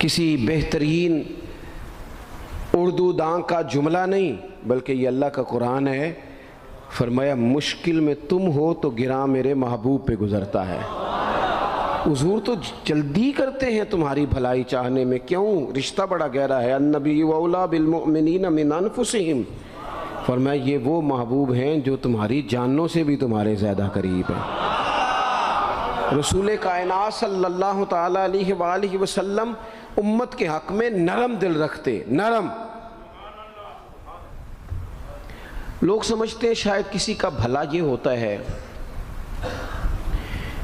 کسی بہترین اردو داں کا جملہ نہیں بلکہ یہ اللہ کا قرآن ہے۔ فرمایا مشکل میں تم ہو تو گراں میرے محبوب پہ گزرتا ہے۔ حضور تو جلدی کرتے ہیں تمہاری بھلائی چاہنے میں، کیوں؟ رشتہ بڑا گہرا ہے۔ النبی اولیٰ بالمؤمنین من انفسہم، فرمایا یہ وہ محبوب ہیں جو تمہاری جانوں سے بھی تمہارے زیادہ قریب ہیں۔ رسول کائنات صلی اللہ تعالیٰ علیہ وآلہ وسلم امت کے حق میں نرم دل رکھتے، نرم۔ لوگ سمجھتے ہیں شاید کسی کا بھلا یہ ہوتا ہے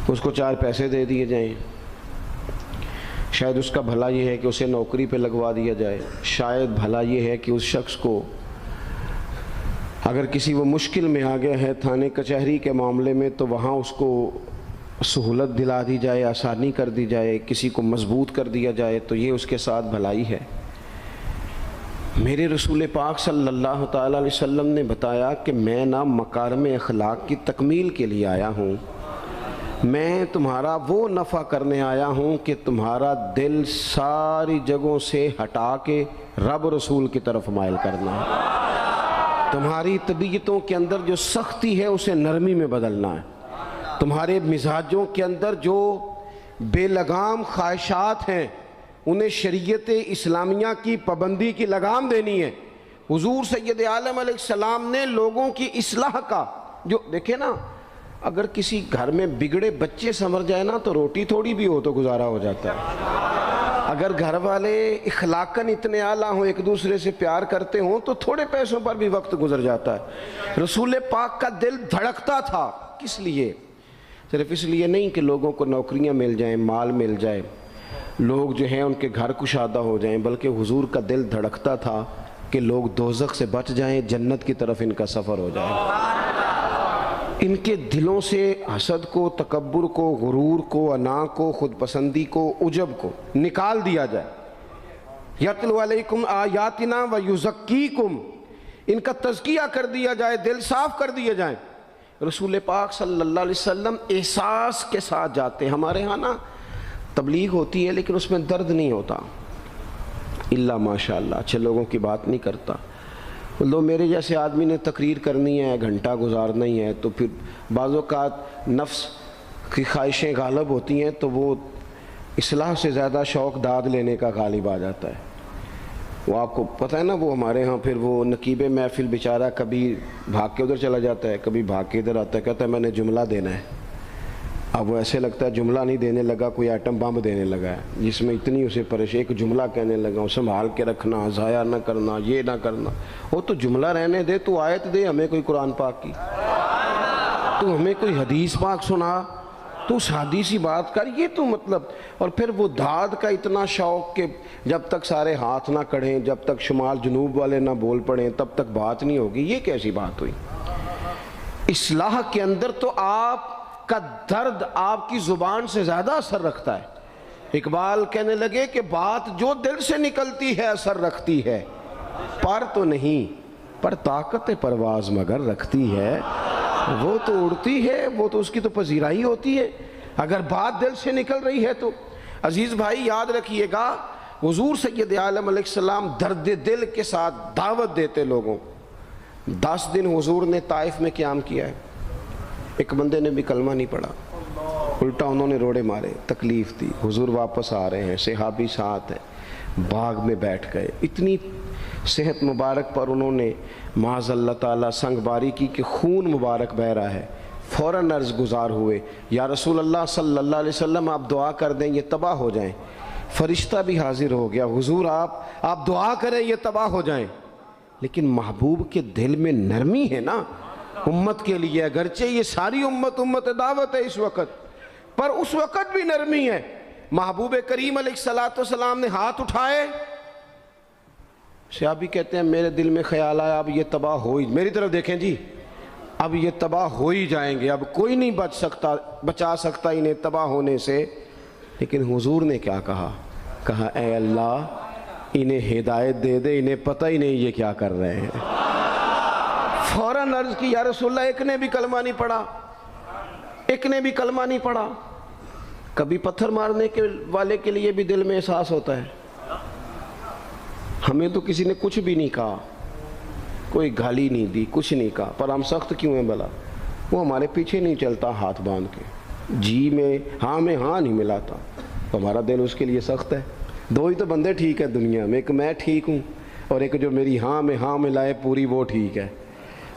اس کو 4 پیسے دے دیے جائیں، شاید اس کا بھلا یہ ہے کہ اسے نوکری پہ لگوا دیا جائے، شاید بھلا یہ ہے کہ اس شخص کو اگر کسی وہ مشکل میں آ گیا ہے تھانے کچہری کے معاملے میں تو وہاں اس کو سہولت دلا دی جائے، آسانی کر دی جائے، کسی کو مضبوط کر دیا جائے، تو یہ اس کے ساتھ بھلائی ہے۔ میرے رسول پاک صلی اللہ تعالیٰ علیہ وسلم نے بتایا کہ میں نہ مکارم اخلاق کی تکمیل کے لیے آیا ہوں، میں تمہارا وہ نفع کرنے آیا ہوں کہ تمہارا دل ساری جگہوں سے ہٹا کے رب رسول کی طرف مائل کرنا ہے، تمہاری طبیعتوں کے اندر جو سختی ہے اسے نرمی میں بدلنا ہے، تمہارے مزاجوں کے اندر جو بے لگام خواہشات ہیں انہیں شریعت اسلامیہ کی پابندی کی لگام دینی ہے۔ حضور سید عالم علیہ السلام نے لوگوں کی اصلاح کا جو دیکھیں نا، اگر کسی گھر میں بگڑے بچے سنور جائے نا تو روٹی تھوڑی بھی ہو تو گزارا ہو جاتا ہے، اگر گھر والے اخلاقاً اتنے اعلیٰ ہوں، ایک دوسرے سے پیار کرتے ہوں تو تھوڑے پیسوں پر بھی وقت گزر جاتا ہے۔ رسول پاک کا دل دھڑکتا تھا، کس لیے؟ صرف اس لیے نہیں کہ لوگوں کو نوکریاں مل جائیں، مال مل جائے، لوگ جو ہیں ان کے گھر کشادہ ہو جائیں، بلکہ حضور کا دل دھڑکتا تھا کہ لوگ دوزخ سے بچ جائیں، جنت کی طرف ان کا سفر ہو جائے، ان کے دلوں سے حسد کو، تکبر کو، غرور کو، انا کو، خود پسندی کو، عجب کو نکال دیا جائے۔ یتلو علیکم آیاتنا ویزکیکم، ان کا تزکیہ کر دیا جائے، دل صاف کر دیے جائیں۔ رسول پاک صلی اللہ علیہ وسلم احساس کے ساتھ جاتے ہیں۔ ہمارے ہاں نا تبلیغ ہوتی ہے لیکن اس میں درد نہیں ہوتا، اللہ ماشاءاللہ اچھے لوگوں کی بات نہیں کرتا۔ لو میرے جیسے آدمی نے تقریر کرنی ہے، گھنٹہ گزارنا ہی ہے، تو پھر بعض اوقات نفس کی خواہشیں غالب ہوتی ہیں تو وہ اصلاح سے زیادہ شوق داد لینے کا غالب آ جاتا ہے۔ وہ آپ کو پتہ ہے نا، وہ ہمارے ہاں پھر وہ نقیب محفل بیچارہ کبھی بھاگ کے ادھر چلا جاتا ہے، کبھی بھاگ کے ادھر آتا ہے، کہتا ہے میں نے جملہ دینا ہے۔ اب وہ ایسے لگتا ہے جملہ نہیں دینے لگا، کوئی ایٹم بم دینے لگا ہے، جس میں اتنی اسے پریشانی، ایک جملہ کہنے لگا، سنبھال کے رکھنا، ضائع نہ کرنا، یہ نہ کرنا۔ وہ تو جملہ رہنے دے، تو آیت دے ہمیں کوئی قرآن پاک کی، تو ہمیں کوئی حدیث پاک سنا، تو اس حدیثی بات کر، یہ تو مطلب۔ اور پھر وہ داد کا اتنا شوق کہ جب تک سارے ہاتھ نہ کڑھیں، جب تک شمال جنوب والے نہ بول پڑیں تب تک بات نہیں ہوگی۔ یہ کیسی بات ہوئی؟ اصلاح کے اندر تو آپ کا درد آپ کی زبان سے زیادہ اثر رکھتا ہے۔ اقبال کہنے لگے کہ بات جو دل سے نکلتی ہے اثر رکھتی ہے، پر تو نہیں، پر طاقت پرواز مگر رکھتی ہے۔ وہ تو اڑتی ہے، وہ تو اس کی تو پذیرائی ہوتی ہے، اگر بات دل سے نکل رہی ہے تو۔ عزیز بھائی یاد رکھیے گا، حضور سید عالم علیہ السلام درد دل کے ساتھ دعوت دیتے لوگوں۔ 10 دن حضور نے طائف میں قیام کیا ہے، ایک بندے نے بھی کلمہ نہیں پڑھا، الٹا انہوں نے روڑے مارے، تکلیف دی۔ حضور واپس آ رہے ہیں، صحابی ساتھ ہیں، باغ میں بیٹھ گئے، اتنی صحت مبارک پر انہوں نے معاذ اللہ تعالیٰ سنگ باری کی کہ خون مبارک بہہ رہا ہے۔ فوراً عرض گزار ہوئے، یا رسول اللہ صلی اللہ علیہ وسلم آپ دعا کر دیں یہ تباہ ہو جائیں۔ فرشتہ بھی حاضر ہو گیا، حضور آپ دعا کریں یہ تباہ ہو جائیں۔ لیکن محبوب کے دل میں نرمی ہے نا امت کے لیے، اگرچہ یہ ساری امت دعوت ہے اس وقت، پر اس وقت بھی نرمی ہے۔ محبوب کریم علیہ السلام نے ہاتھ اٹھائے، صحابی کہتے ہیں میرے دل میں خیال آیا اب یہ تباہ ہو ہی، میری طرف دیکھیں جی، اب یہ تباہ ہو ہی جائیں گے، اب کوئی نہیں بچا سکتا انہیں تباہ ہونے سے۔ لیکن حضور نے کیا کہا اے اللہ انہیں ہدایت دے دے، انہیں پتہ ہی نہیں یہ کیا کر رہے ہیں۔ فوراً عرض کی یا رسول اللہ ایک نے بھی کلمہ نہیں پڑھا، ایک نے بھی کلمہ نہیں پڑھا۔ کبھی پتھر مارنے کے والے کے لیے بھی دل میں احساس ہوتا ہے، ہمیں تو کسی نے کچھ بھی نہیں کہا، کوئی گالی نہیں دی، کچھ نہیں کہا، پر ہم سخت کیوں ہیں بھلا؟ وہ ہمارے پیچھے نہیں چلتا ہاتھ باندھ کے، جی میں ہاں نہیں ملاتا، تو ہمارا دل اس کے لیے سخت ہے۔ دو ہی تو بندے ٹھیک ہے دنیا میں، ایک میں ٹھیک ہوں اور ایک جو میری ہاں میں ہاں ملائے پوری، وہ ٹھیک ہے۔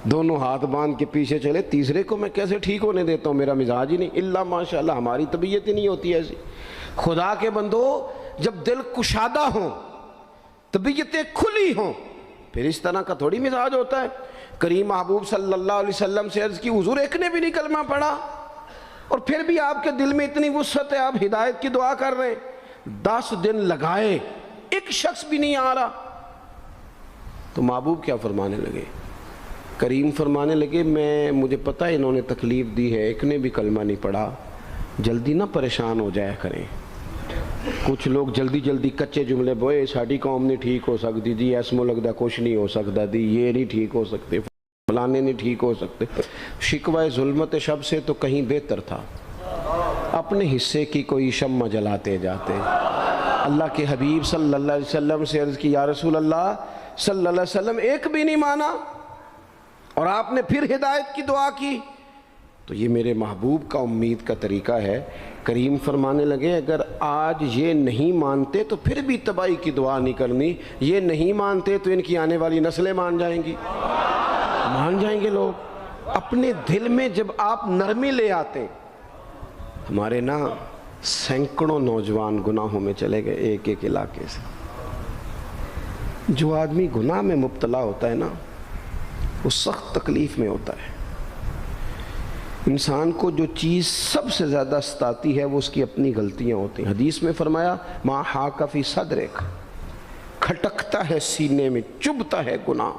دونوں ہاتھ باندھ کے پیچھے چلے، تیسرے کو میں کیسے ٹھیک ہونے دیتا ہوں؟ میرا مزاج ہی نہیں، اللہ ماشاءاللہ ہماری طبیعت ہی نہیں ہوتی ایسی۔ خدا کے بندو، جب دل کشادہ ہوں، طبیعتیں کھلی ہوں، پھر اس طرح کا تھوڑی مزاج ہوتا ہے۔ کریم محبوب صلی اللہ علیہ وسلم سے عرض کی، حضور ایک نے بھی نہیں کلمہ پڑھا اور پھر بھی آپ کے دل میں اتنی وسعت ہے، آپ ہدایت کی دعا کر رہے ہیں، 10 دن لگائے ایک شخص بھی نہیں آ رہا۔ تو محبوب کیا فرمانے لگے؟ کریم فرمانے لگے، مجھے پتہ ہے انہوں نے تکلیف دی ہے، ایک نے بھی کلمہ نہیں پڑھا، جلدی نہ پریشان ہو جایا کریں۔ کچھ لوگ جلدی کچے جملے بوئے، ساڑی قوم نہیں ٹھیک ہو سکتی جی، ایسمو لگتا کچھ نہیں ہو سکتا دی، یہ نہیں ٹھیک ہو سکتے، فلانے نہیں ٹھیک ہو سکتے۔ شکوہ ظلمت شب سے تو کہیں بہتر تھا، اپنے حصے کی کوئی شمع جلاتے جاتے۔ اللہ کے حبیب صلی اللہ علیہ وسلم سے عرض کی، یا رسول اللہ صلی اللہ علیہ وسلم ایک بھی نہیں مانا اور آپ نے پھر ہدایت کی دعا کی۔ تو یہ میرے محبوب کا امید کا طریقہ ہے۔ کریم فرمانے لگے، اگر آج یہ نہیں مانتے تو پھر بھی تباہی کی دعا نہیں کرنی، یہ نہیں مانتے تو ان کی آنے والی نسلیں مان جائیں گی، مان جائیں گے لوگ۔ اپنے دل میں جب آپ نرمی لے آتے، ہمارے نا سینکڑوں نوجوان گناہوں میں چلے گئے ایک ایک علاقے سے۔ جو آدمی گناہ میں مبتلا ہوتا ہے نا، وہ سخت تکلیف میں ہوتا ہے۔ انسان کو جو چیز سب سے زیادہ ستاتی ہے وہ اس کی اپنی غلطیاں ہوتی ہیں۔ حدیث میں فرمایا، ما حاک فی صدرک، کھٹکتا ہے سینے میں، چبھتا ہے گناہ۔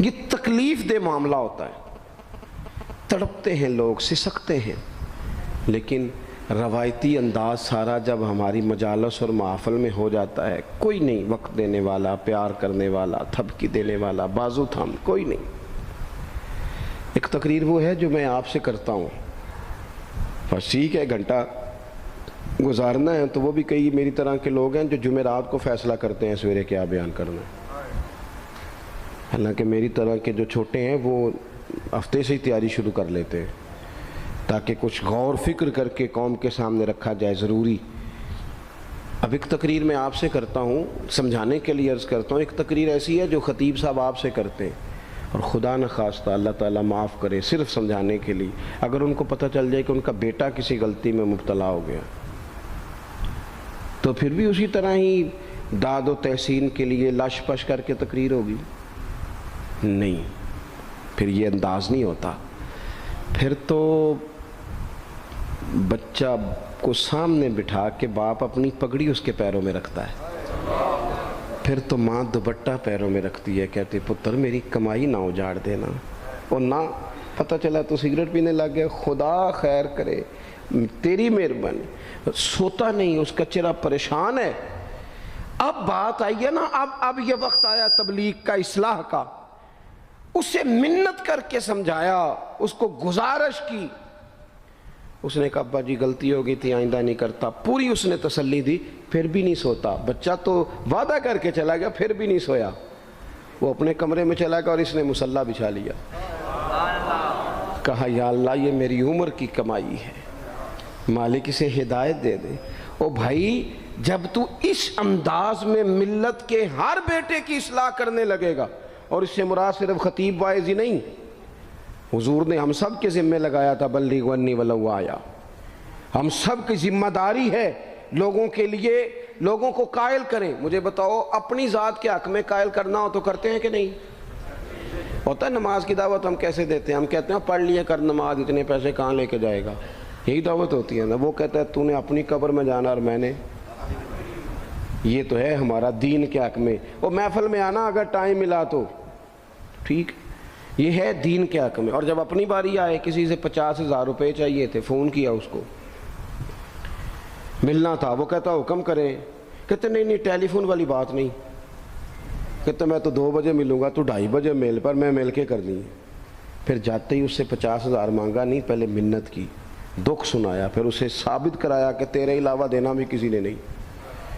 یہ تکلیف دہ معاملہ ہوتا ہے، تڑپتے ہیں لوگ، سسکتے ہیں، لیکن روایتی انداز سارا جب ہماری مجالس اور محفل میں ہو جاتا ہے، کوئی نہیں وقت دینے والا، پیار کرنے والا، تھپکی دینے والا، بازو تھام، کوئی نہیں۔ ایک تقریر وہ ہے جو میں آپ سے کرتا ہوں، بس ٹھیک ہے گھنٹہ گزارنا ہے، تو وہ بھی کئی میری طرح کے لوگ ہیں جو جمعرات کو فیصلہ کرتے ہیں سویرے کیا بیان کرنا ہے۔ حالانکہ میری طرح کے جو چھوٹے ہیں وہ ہفتے سے ہی تیاری شروع کر لیتے ہیں تاکہ کچھ غور فکر کر کے قوم کے سامنے رکھا جائے، ضروری۔ اب ایک تقریر میں آپ سے کرتا ہوں، سمجھانے کے لیے عرض کرتا ہوں۔ ایک تقریر ایسی ہے جو خطیب صاحب آپ سے کرتے ہیں، اور خدا نہ خواستہ اللہ تعالیٰ معاف کرے، صرف سمجھانے کے لیے، اگر ان کو پتہ چل جائے کہ ان کا بیٹا کسی غلطی میں مبتلا ہو گیا تو پھر بھی اسی طرح ہی داد و تحسین کے لیے لاش پش کر کے تقریر ہوگی؟ نہیں، پھر یہ انداز نہیں ہوتا۔ پھر تو بچہ کو سامنے بٹھا کے باپ اپنی پگڑی اس کے پیروں میں رکھتا ہے، پھر تو ماں دوپٹہ پیروں میں رکھتی ہے، کہتی پتر میری کمائی نہ اجاڑ دینا، اور نہ پتہ چلا تو سگریٹ پینے لگ گیا، خدا خیر کرے، تیری مہربانی۔ سوتا نہیں، اس کا چہرہ پریشان ہے۔ اب بات آئی ہے نا، اب یہ وقت آیا تبلیغ کا، اصلاح کا۔ اسے منت کر کے سمجھایا، اس کو گزارش کی، اس نے کہا ابا جی غلطی ہو گئی تھی، آئندہ نہیں کرتا، پوری اس نے تسلی دی، پھر بھی نہیں سوتا۔ بچہ تو وعدہ کر کے چلا گیا، پھر بھی نہیں سویا، وہ اپنے کمرے میں چلا گیا اور اس نے مصلی بچھا لیا۔ کہا یا اللہ یہ میری عمر کی کمائی ہے، مالک اسے ہدایت دے دے۔ او بھائی جب تو اس انداز میں ملت کے ہر بیٹے کی اصلاح کرنے لگے گا، اور اس سے مراد صرف خطیب واعظ ہی نہیں، حضور نے ہم سب کے ذمہ لگایا تھا بلغ عنی ولو آیا، ہم سب کی ذمہ داری ہے لوگوں کے لیے، لوگوں کو قائل کریں۔ مجھے بتاؤ اپنی ذات کے حق میں قائل کرنا ہو تو کرتے ہیں کہ نہیں؟ ہوتا ہے نماز کی دعوت ہم کیسے دیتے ہیں؟ ہم کہتے ہیں پڑھ لیے کر نماز، اتنے پیسے کہاں لے کے جائے گا، یہی دعوت ہوتی ہے نا۔ وہ کہتا ہے تو نے اپنی قبر میں جانا اور میں نے، یہ تو ہے ہمارا دین کے حق میں۔ وہ محفل میں آنا اگر ٹائم ملا تو ٹھیک، یہ ہے دین کے حق میں۔ اور جب اپنی باری آئے، کسی سے 50,000 روپے چاہیے تھے، فون کیا اس کو، ملنا تھا، وہ کہتا حکم کریں، کہتے نہیں ٹیلی فون والی بات نہیں، کہتے میں تو 2 بجے ملوں گا، تو 2:30 بجے مل، پر میں مل کے کرنی ہے۔ پھر جاتے ہی اس سے 50,000 مانگا نہیں، پہلے منت کی، دکھ سنایا، پھر اسے ثابت کرایا کہ تیرے علاوہ دینا بھی کسی نے نہیں،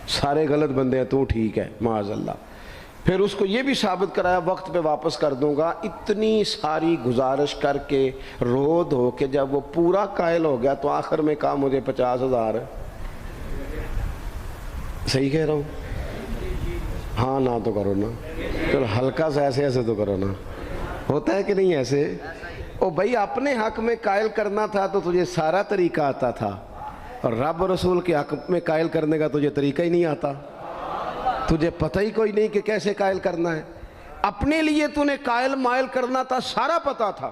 سارے غلط بندے ہیں، تو ٹھیک ہے معاذ اللہ۔ پھر اس کو یہ بھی ثابت کرایا وقت پہ واپس کر دوں گا۔ اتنی ساری گزارش کر کے رو دھو کے جب وہ پورا قائل ہو گیا تو آخر میں کہا مجھے 50,000 صحیح کہہ رہا ہوں؟ ہاں نہ تو کرو نا، چلو ہلکا سا ایسے ایسے تو کرو نا، ہوتا ہے کہ نہیں ایسے؟ او بھائی اپنے حق میں قائل کرنا تھا تو تجھے سارا طریقہ آتا تھا، اور رب رسول کے حق میں قائل کرنے کا تجھے طریقہ ہی نہیں آتا، تجھے پتہ ہی کوئی نہیں کہ کیسے قائل کرنا ہے۔ اپنے لیے تو نے قائل مائل کرنا تھا، سارا پتہ تھا،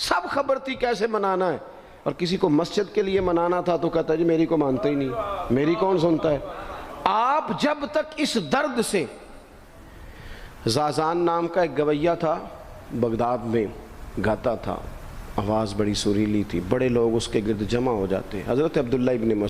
سب خبر تھی کیسے منانا ہے، اور کسی کو مسجد کے لیے منانا تھا تو کہتا ہے جی میری کو مانتا ہی نہیں، میری کون سنتا ہے۔ آپ جب تک اس درد سے، زازان نام کا ایک گویہ تھا بغداد میں، گاتا تھا، آواز بڑی سریلی تھی، بڑے لوگ اس کے گرد جمع ہو جاتے، حضرت عبداللہ ابن مسعود